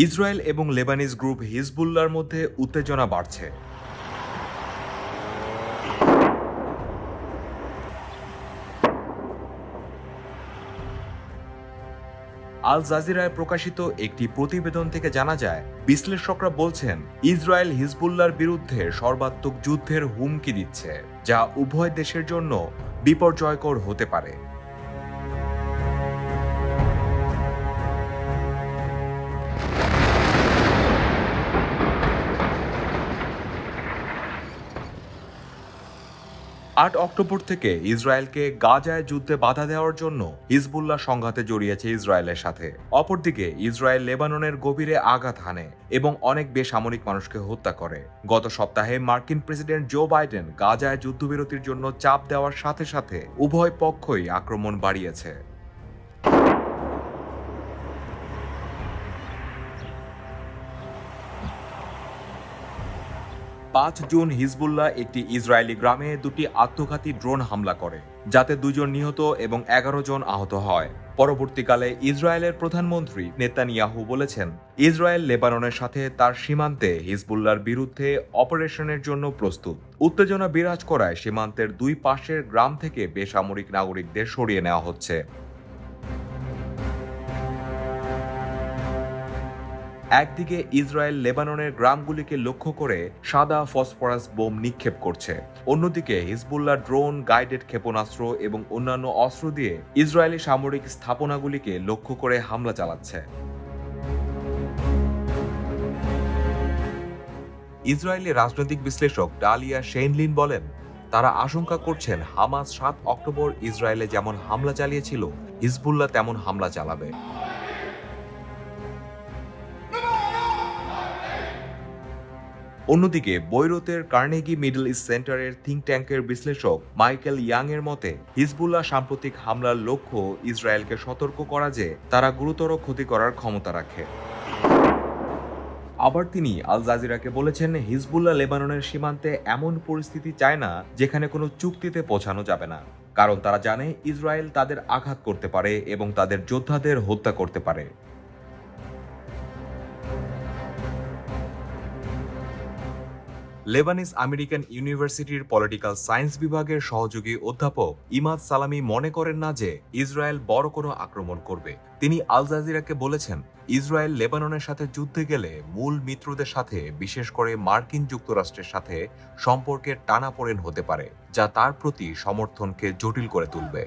Israel এবং Lebanese group হিজবুল্লাহর মধ্যে উত্তেজনা বাড়ছে। আল জাজিরায় প্রকাশিত একটি প্রতিবেদন থেকে জানা যায়, বিশ্লেষকরা বলছেন ইসরায়েল হিজবুল্লাহর বিরুদ্ধে সর্বাত্মক যুদ্ধের হুমকি দিচ্ছে, যা উভয় দেশের জন্য বিপর্যয়কর হতে পারে। ৮ অক্টোবর থেকে ইসরায়েলকে গাজায় যুদ্ধে বাধা দেওয়ার জন্য হিজবুল্লাহ সংঘাতে জড়িয়েছে ইসরায়েলের সাথে। অপরদিকে ইসরায়েল লেবাননের গভীরে আঘাত হানে এবং অনেক বেসামরিক মানুষকে হত্যা করে। গত সপ্তাহে মার্কিন প্রেসিডেন্ট জো বাইডেন গাজায় যুদ্ধবিরতির জন্য চাপ দেওয়ার সাথে সাথে উভয় পক্ষই আক্রমণ বাড়িয়েছে। ৫ জুন হিজবুল্লাহ একটি ইসরায়েলি গ্রামে দুটি আত্মঘাতী ড্রোন হামলা করে, যাতে ২ জন নিহত এবং ১১ জন আহত হয়। পরবর্তীকালে ইসরায়েলের প্রধানমন্ত্রী নেতানিয়াহু বলেছেন, ইসরায়েল লেবাননের সাথে তার সীমান্তে হিজবুল্লাহর বিরুদ্ধে অপারেশনের জন্য প্রস্তুত। উত্তেজনা বিরাজ করায় সীমান্তের দুই পাশের গ্রাম থেকে বেসামরিক নাগরিকদের সরিয়ে নেওয়া হচ্ছে। একদিকে ইসরায়েল লেবাননের গ্রামগুলিকে লক্ষ্য করে সাদা ফসফরাস বোম নিক্ষেপ করছে, অন্যদিকে হিজবুল্লাহ ড্রোন, গাইডেড ক্ষেপণাস্ত্র এবং অন্যান্য অস্ত্র দিয়ে ইসরায়েলি সামরিক স্থাপনাগুলিকে লক্ষ্য করে হামলা চালাচ্ছে। ইসরায়েলি রাজনৈতিক বিশ্লেষক ডালিয়া শেইনলিন বলেন, তারা আশঙ্কা করছেন হামাস ৭ অক্টোবর ইসরায়েলে যেমন হামলা চালিয়েছিল, হিজবুল্লাহ তেমন হামলা চালাবে। অন্যদিকে বৈরুতের কার্নেগি মিডল ইস্ট সেন্টারের থিঙ্ক ট্যাঙ্কের বিশ্লেষক মাইকেল ইয়াং এর মতে, হিজবুল্লাহ সাম্প্রতিক হামলার লক্ষ্য ইসরায়েলকে সতর্ক করা যে তারা গুরুতর ক্ষতি করার ক্ষমতা রাখে। আবার তিনি আল জাজিরাকে বলেছেন, হিজবুল্লাহ লেবাননের সীমান্তে এমন পরিস্থিতি চায় না যেখানে কোনো চুক্তিতে পৌঁছানো যাবে না, কারণ তারা জানে ইসরায়েল তাদের আঘাত করতে পারে এবং তাদের যোদ্ধাদের হত্যা করতে পারে। লেবানিজ আমেরিকান ইউনিভার্সিটির পলিটিক্যাল সায়েন্স বিভাগের সহযোগী অধ্যাপক ইমাদ সালামি মনে করেন না যে ইসরায়েল বড় কোনো আক্রমণ করবে। তিনি আল জাজিরাকে বলেছেন, ইসরায়েল লেবাননের সাথে যুদ্ধে গেলে মূল মিত্রদের সাথে, বিশেষ করে মার্কিন যুক্তরাষ্ট্রের সাথে সম্পর্কের টানাপোড়েন হতে পারে, যা তার প্রতি সমর্থনকে জটিল করে তুলবে।